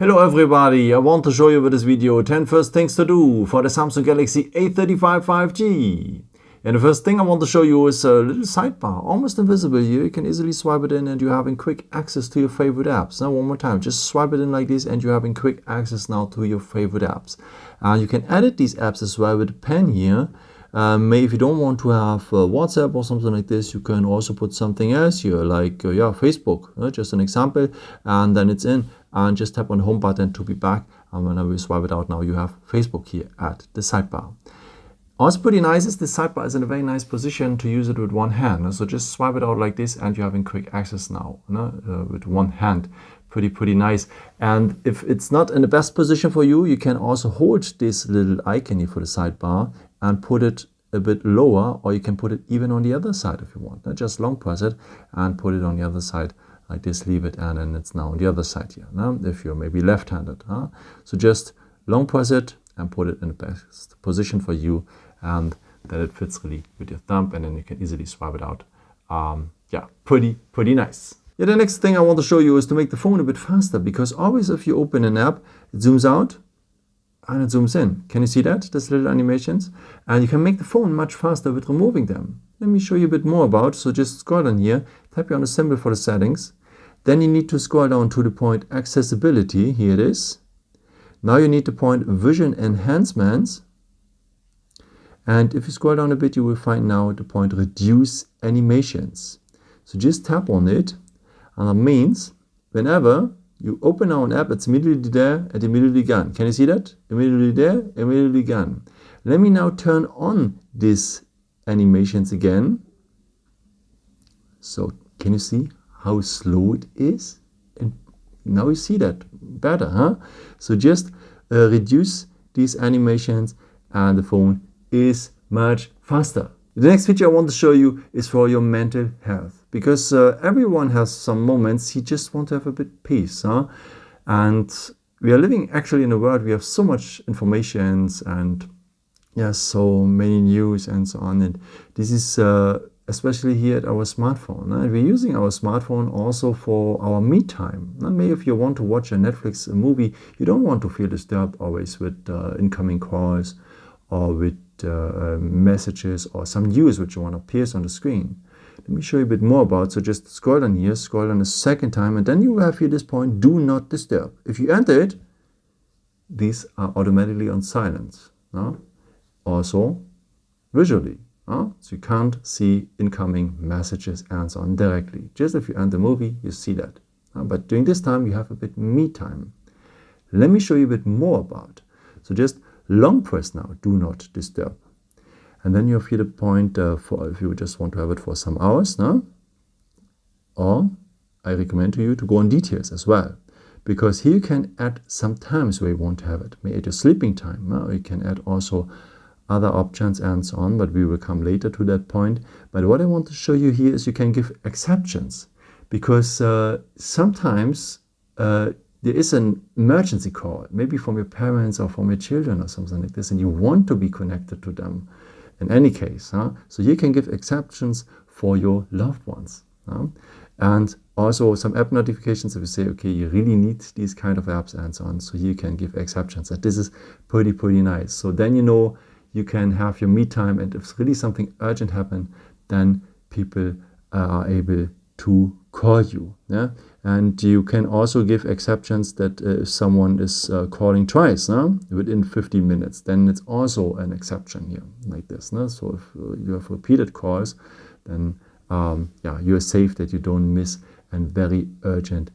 Hello everybody, I want to show you with this video 10 first things to do for the Samsung Galaxy A35 5G. And the first thing I want to show you is a little sidebar, almost invisible here. You can easily swipe it in and you're having quick access to your favorite apps. Now one more time, just swipe it in like this and you're having quick access now to your favorite apps. You can edit these apps as well with the pen here. If you don't want to have WhatsApp or something like this, you can also put something else here, like Facebook, just an example, and then it's in, and just tap on the home button to be back. And whenever you swipe it out, now you have Facebook here at the sidebar. Also pretty nice is the sidebar is in a very nice position to use it with one hand. So just swipe it out like this and you're having quick access now with one hand. Pretty nice. And if it's not in the best position for you, you can also hold this little icon here for the sidebar and put it a bit lower, or you can put it even on the other side if you want. Just long press it and put it on the other side like this, leave it, and then it's now on the other side here, if you're maybe left-handed. So just long press it and put it in the best position for you, and that it fits really with your thumb, and then you can easily swipe it out. Pretty nice. Yeah, the next thing I want to show you is to make the phone a bit faster, because always if you open an app, it zooms out and it zooms in. Can you see that? These little animations? And you can make the phone much faster with removing them. Let me show you a bit more about. So just scroll down here, tap here on the symbol for the settings. Then you need to scroll down to the point accessibility. Here it is. Now you need the point vision enhancements. And if you scroll down a bit, you will find now the point reduce animations. So just tap on it. And that means whenever you open now an app, it's immediately there and immediately gone. Can you see that? Immediately there, immediately gone. Let me now turn on these animations again. So can you see how slow it is? And now you see that better, huh? So just reduce these animations and the phone is much faster. The next feature I want to show you is for your mental health, because everyone has some moments he just want to have a bit peace, and we are living actually in a world we have so much information and so many news and so on, and this is especially here at our smartphone, and we're using our smartphone also for our me time. Maybe if you want to watch a Netflix movie, you don't want to feel disturbed always with incoming calls or with messages or some news which you want to appear on the screen. Let me show you a bit more about. So just scroll down here, scroll down a second time, and then you have here this point, do not disturb. If you enter it, these are automatically on silence. Also visually. So you can't see incoming messages and so on directly. Just if you enter the movie, you see that. But during this time, you have a bit me time. Let me show you a bit more about. So just long press now, do not disturb. And then you have here the point for if you just want to have it for some hours. Or I recommend to you to go on details as well. Because here you can add some times where you want to have it. Maybe at your sleeping time. Or you can add also other options and so on, but we will come later to that point. But what I want to show you here is you can give exceptions. Because sometimes there is an emergency call, maybe from your parents or from your children or something like this, and you want to be connected to them in any case. So you can give exceptions for your loved ones. And also some app notifications if you say, okay, you really need these kind of apps and so on. So you can give exceptions. And this is pretty nice. So then you know you can have your me time, and if really something urgent happens, then people are able to call you. And you can also give exceptions that if someone is calling twice within 15 minutes, then it's also an exception here like this. So if you have repeated calls, then you're safe that you don't miss a very urgent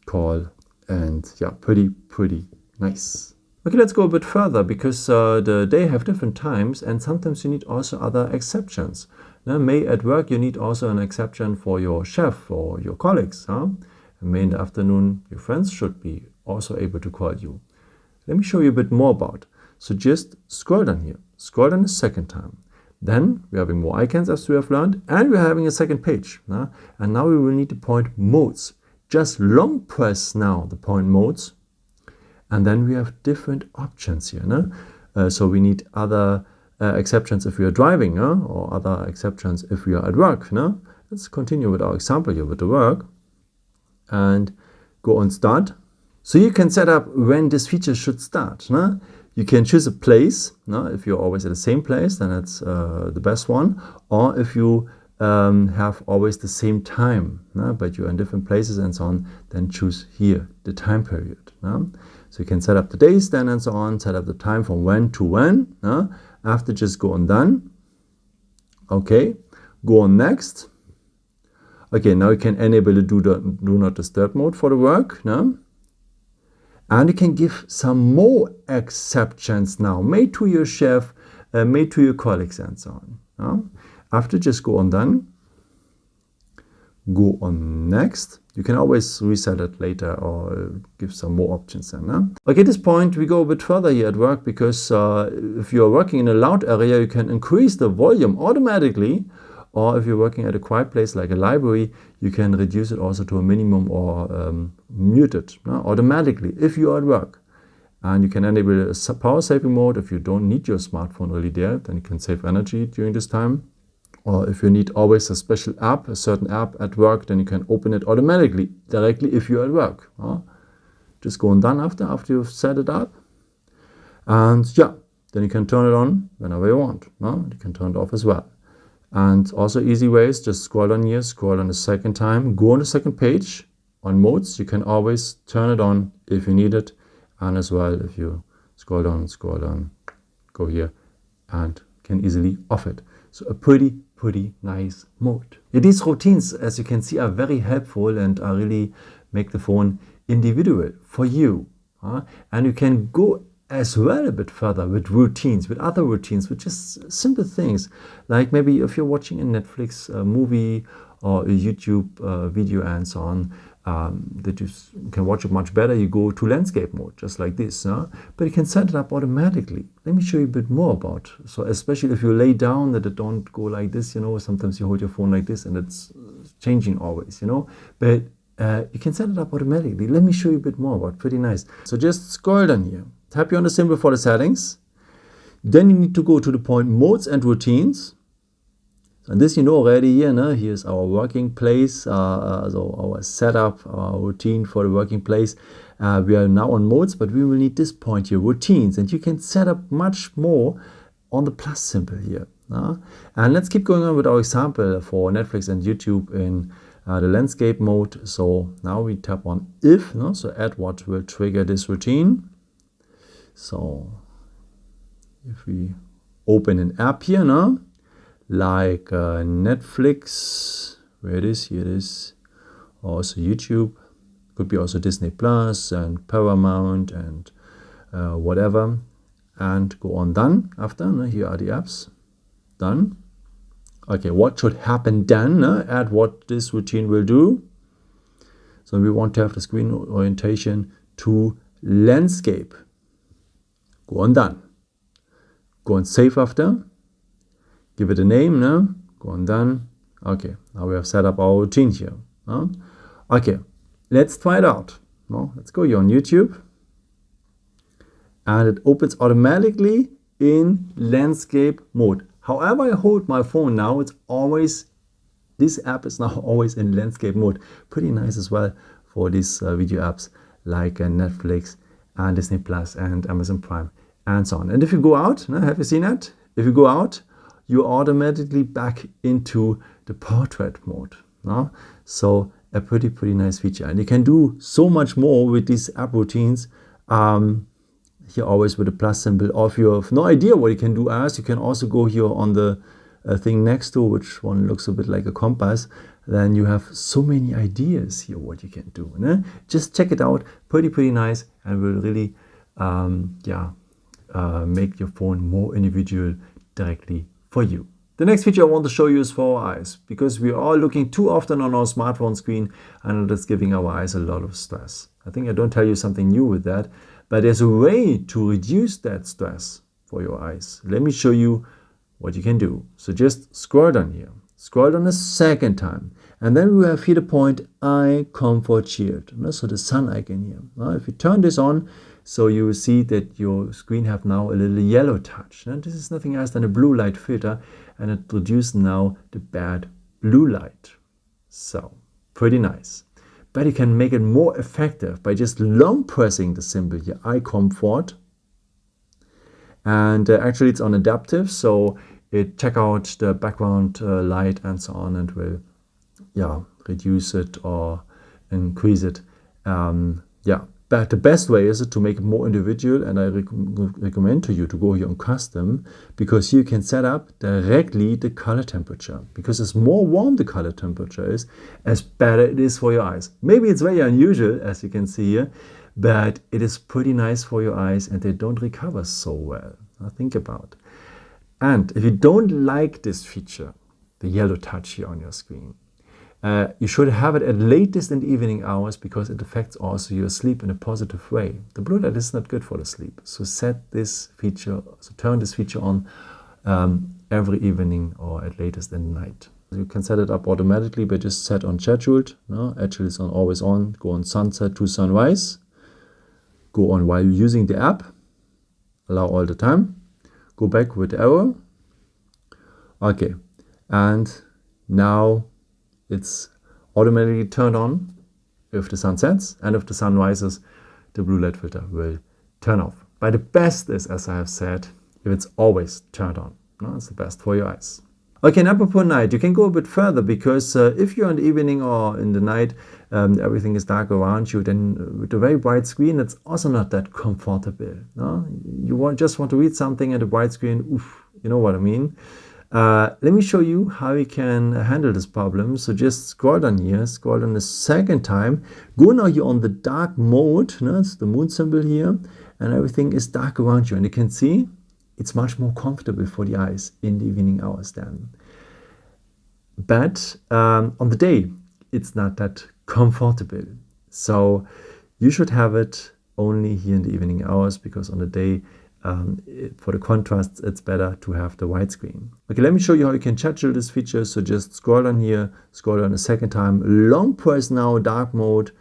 call, and pretty nice. Okay, let's go a bit further, because they have different times, and sometimes you need also other exceptions. May at work you need also an exception for your chef or your colleagues. And may in the afternoon your friends should be also able to call you. Let me show you a bit more about. So just scroll down here, scroll down a second time. Then we're having more icons as we have learned, and we're having a second page. And now we will need the point modes. Just long press now the point modes, and then we have different options here. So we need other exceptions if we are driving, or other exceptions if we are at work. Let's continue with our example here with the work and go on start. So you can set up when this feature should start. No? You can choose a place. No? If you're always at the same place, then that's the best one. Or if you have always the same time, no? But you're in different places and so on, then choose here the time period. No? So you can set up the days then and so on, set up the time from when to when. No? After, just go on done. Okay, go on next. Okay, now you can enable the do not disturb mode for the work. No? And you can give some more exceptions now, made to your chef, made to your colleagues and so on. No? After, just go on done. Go on next. You can always reset it later or give some more options then. No? Okay, at this point we go a bit further here at work, because if you're working in a loud area, you can increase the volume automatically. Or if you're working at a quiet place like a library, you can reduce it also to a minimum or mute it automatically if you are at work. And you can enable a power saving mode if you don't need your smartphone really there, then you can save energy during this time. Or if you need always a special app, a certain app at work, then you can open it automatically, directly if you're at work. Just go on done after you've set it up. And yeah, then you can turn it on whenever you want. You can turn it off as well. And also easy ways, just scroll down here, scroll on the second time, go on the second page. On modes, you can always turn it on if you need it. And as well, if you scroll down, go here and can easily off it. So a pretty nice mode. Yeah, these routines, as you can see, are very helpful and are really make the phone individual for you. And you can go as well a bit further with routines, with other routines, with just simple things. Like maybe if you're watching a Netflix movie or a YouTube video and so on, that you can watch it much better, you go to landscape mode, just like this. But you can set it up automatically. Let me show you a bit more about. So especially if you lay down, that it don't go like this, sometimes you hold your phone like this and it's changing always, But you can set it up automatically. Let me show you a bit more about. Pretty nice. So just scroll down here. Tap here on the symbol for the settings. Then you need to go to the point modes and routines. And this you know already here. Here's our working place, so our setup, our routine for the working place. We are now on modes, but we will need this point here, routines. And you can set up much more on the plus symbol here. And let's keep going on with our example for Netflix and YouTube in the landscape mode. So now we tap on if, so add what will trigger this routine. So if we open an app here, like Netflix, where it is, here it is, also YouTube, could be also Disney Plus and Paramount and whatever, and go on done after. Here are the apps, done. Okay, what should happen then? Add what this routine will do. So we want to have the screen orientation to landscape. Go on done. Go on save after. Give it a name. Go on done. Okay, now we have set up our routine here. Okay, let's try it out. Let's go here on YouTube. And it opens automatically in landscape mode. However I hold my phone now, it's always, this app is now always in landscape mode. Pretty nice as well for these video apps like Netflix and Disney Plus and Amazon Prime and so on. And if you go out, have you seen that? If you go out, you're automatically back into the portrait mode. So a pretty nice feature. And you can do so much more with these app routines. Here always with the plus symbol. Or if you have no idea what you can do as, you can also go here on the thing next to, which one looks a bit like a compass. Then you have so many ideas here what you can do. Just check it out. Pretty nice, and will really make your phone more individual directly for you. The next feature I want to show you is for our eyes, because we are all looking too often on our smartphone screen, and it is giving our eyes a lot of stress. I think I don't tell you something new with that, but there's a way to reduce that stress for your eyes. Let me show you what you can do. So just scroll down here. Scroll down a second time. And then we have here the point Eye Comfort Shield. So the sun icon here. Now if you turn this on, so you will see that your screen have now a little yellow touch. Now this is nothing else than a blue light filter, and it reduces now the bad blue light. So pretty nice. but you can make it more effective by just long pressing the symbol here, eye comfort. And actually it's on adaptive, so it check out the background light and so on, and will reduce it or increase it. But the best way is to make it more individual, and I recommend to you to go here on custom, because here you can set up directly the color temperature. Because as more warm the color temperature is, as better it is for your eyes. Maybe it's very unusual, as you can see here, but it is pretty nice for your eyes, and they don't recover so well. Now think about. And if you don't like this feature, the yellow touch here on your screen, you should have it at latest in the evening hours, because it affects also your sleep in a positive way. The blue light is not good for the sleep. So set this feature, so turn this feature on every evening or at latest in the night. You can set it up automatically by just set on scheduled. No? Actually it's on always on. Go on sunset to sunrise. Go on while using the app. Allow all the time. Go back with the arrow. Okay. And now it's automatically turned on if the sun sets, and if the sun rises, the blue light filter will turn off. But the best is, as I have said, if it's always turned on. No, it's the best for your eyes. Okay, now apropos night, you can go a bit further, because if you're in the evening or in the night, everything is dark around you, then with a very bright screen, it's also not that comfortable. No? You just want to read something at a bright screen, oof, you know what I mean. Let me show you how you can handle this problem. So just scroll down here, scroll down the second time, go now here on the dark mode, no? It's the moon symbol here, and everything is dark around you, and you can see it's much more comfortable for the eyes in the evening hours then. But on the day, it's not that comfortable. So you should have it only here in the evening hours, because on the day, for the contrast, it's better to have the widescreen. Okay, let me show you how you can schedule this feature. So just scroll down here, scroll down a second time, long press now dark mode,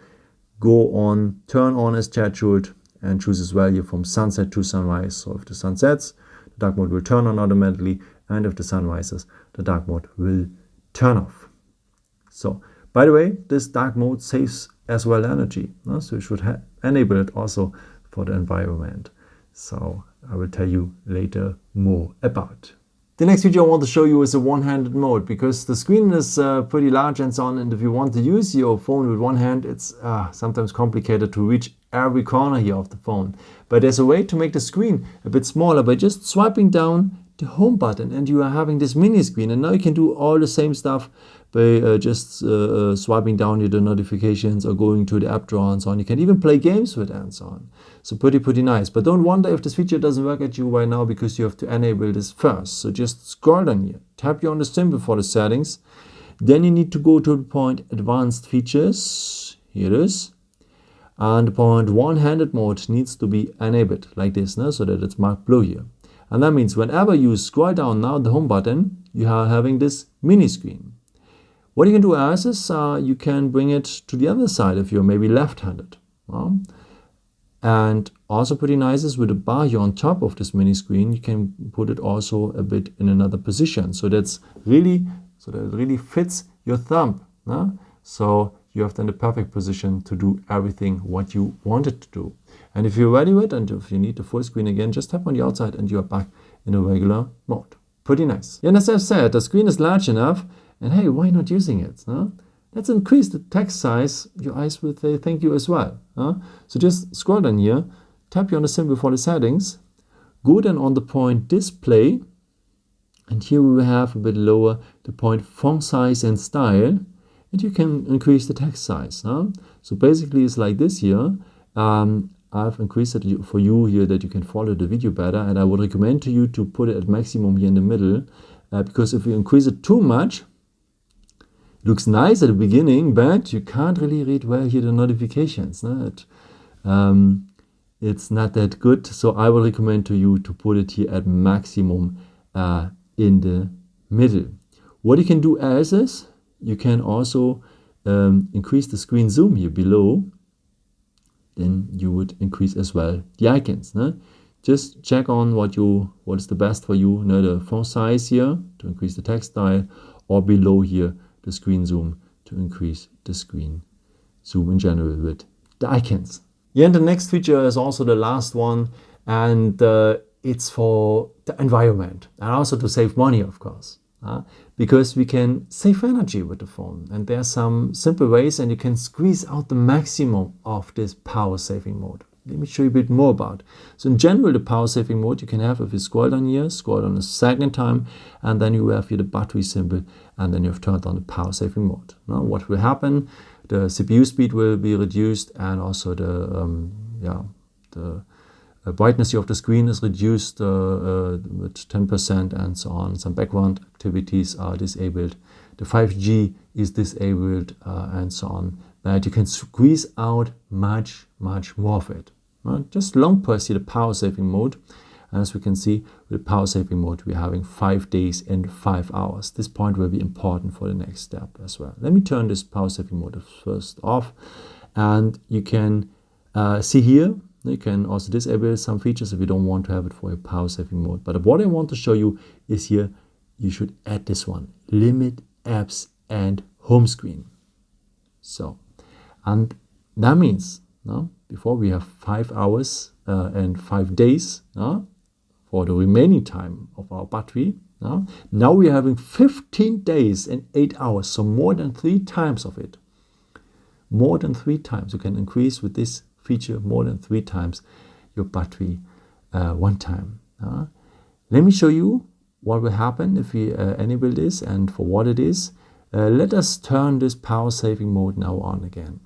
go on, turn on as scheduled, and choose as well here from sunset to sunrise. So if the sun sets, the dark mode will turn on automatically, and if the sun rises, the dark mode will turn off. So, by the way, this dark mode saves as well energy, no? So you should enable it also for the environment. So I will tell you later more about. The next video I want to show you is a one-handed mode, because the screen is pretty large and so on, and if you want to use your phone with one hand, it's sometimes complicated to reach every corner here of the phone. But there's a way to make the screen a bit smaller by just swiping down the home button, and you are having this mini screen, and now you can do all the same stuff by just swiping down the notifications or going to the app drawer and so on. You can even play games with it and so on. So pretty nice. But don't wonder if this feature doesn't work at you right now, because you have to enable this first. So just scroll down here, tap here on the symbol for the settings. Then you need to go to the point advanced features. Here it is. And the point one-handed mode needs to be enabled like this, no? So that it's marked blue here. And that means whenever you scroll down now the home button, you are having this mini screen. What you can do else is you can bring it to the other side if you're maybe left-handed. And also pretty nice is with the bar here on top of this mini screen, you can put it also a bit in another position. So that it really fits your thumb. So you have then the perfect position to do everything what you wanted to do. And if you're ready with it, and if you need the full screen again, just tap on the outside and you are back in a regular mode. Pretty nice. Yeah, and as I've said, the screen is large enough, and hey, why not using it? Let's increase the text size. Your eyes will say thank you as well. So just scroll down here, tap here on the symbol for the settings, go then on the point display, and here we will have a bit lower the point font size and style, and you can increase the text size. So basically it's like this here. I've increased it for you here that you can follow the video better, and I would recommend to you to put it at maximum here in the middle, because if you increase it too much, it looks nice at the beginning, but you can't really read well here the notifications. It's not that good, so I will recommend to you to put it here at maximum in the middle. What you can do else is, you can also increase the screen zoom here below. Then you would increase as well the icons. Just check on what is the best for you. The font size here to increase the text style, or below here the screen zoom to increase the screen zoom in general with the icons. Yeah, and the next feature is also the last one, and it's for the environment and also to save money, of course, because we can save energy with the phone. And there are some simple ways, and you can squeeze out the maximum of this power saving mode. Let me show you a bit more about. So in general, the power saving mode you can have if you scroll down here, scroll down a second time, and then you have here the battery symbol, and then you've turned on the power saving mode. Now what will happen? The CPU speed will be reduced, and also the brightness of the screen is reduced with 10% and so on. Some background activities are disabled. The 5G is disabled and so on. That you can squeeze out much more of it. Just long press here the power saving mode. As we can see, with power saving mode, we're having 5 days and 5 hours. This point will be important for the next step as well. Let me turn this power saving mode first off, and you can see here, you can also disable some features if you don't want to have it for your power saving mode. But what I want to show you is here, you should add this one, limit apps and home screen. So, and that means before we have 5 hours and 5 days for the remaining time of our battery. Now we are having 15 days and 8 hours, so more than 3 times of it. More than 3 times. You can increase with this feature more than 3 times your battery one time. Let me show you what will happen if we enable this and for what it is. Let us turn this power saving mode now on again.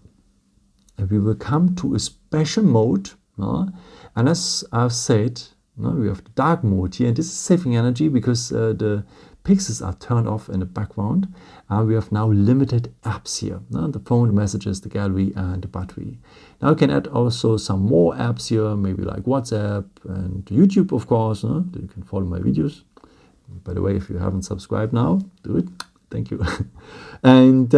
And we will come to a special mode. And as I've said, we have the dark mode here. And this is saving energy because the pixels are turned off in the background. And we have now limited apps here. The phone, the messages, the gallery, and the battery. Now you can add also some more apps here, maybe like WhatsApp and YouTube, of course. You can follow my videos. By the way, if you haven't subscribed now, do it. Thank you. And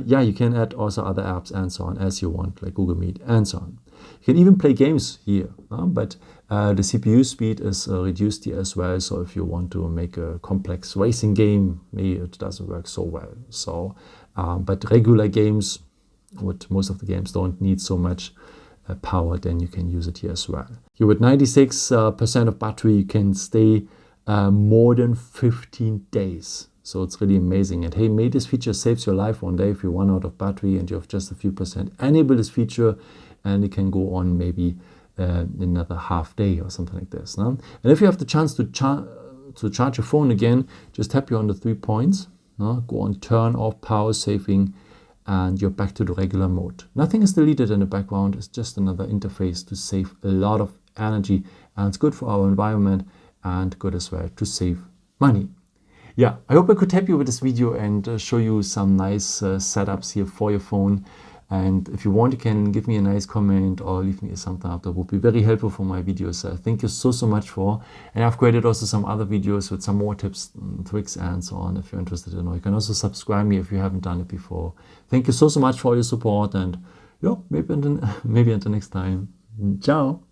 yeah, you can add also other apps and so on as you want, like Google Meet and so on. You can even play games here, but the CPU speed is reduced here as well. So if you want to make a complex racing game, maybe it doesn't work so well. So, but regular games, most of the games don't need so much power, then you can use it here as well. Here with 96% of battery, you can stay more than 15 days. So it's really amazing. And hey, maybe this feature saves your life one day if you run out of battery and you have just a few percent. Enable this feature and it can go on maybe another half day or something like this. And if you have the chance to charge your phone again, just tap here on the 3 points. Go on turn off power saving and you're back to the regular mode. Nothing is deleted in the background. It's just another interface to save a lot of energy. And it's good for our environment and good as well to save money. Yeah, I hope I could help you with this video and show you some nice setups here for your phone. And if you want, you can give me a nice comment or leave me something up. That would be very helpful for my videos. Thank you so much for. And I've created also some other videos with some more tips, tricks and so on if you're interested in. Or you can also subscribe me if you haven't done it before. Thank you so much for your support and yeah, maybe until next time. Ciao.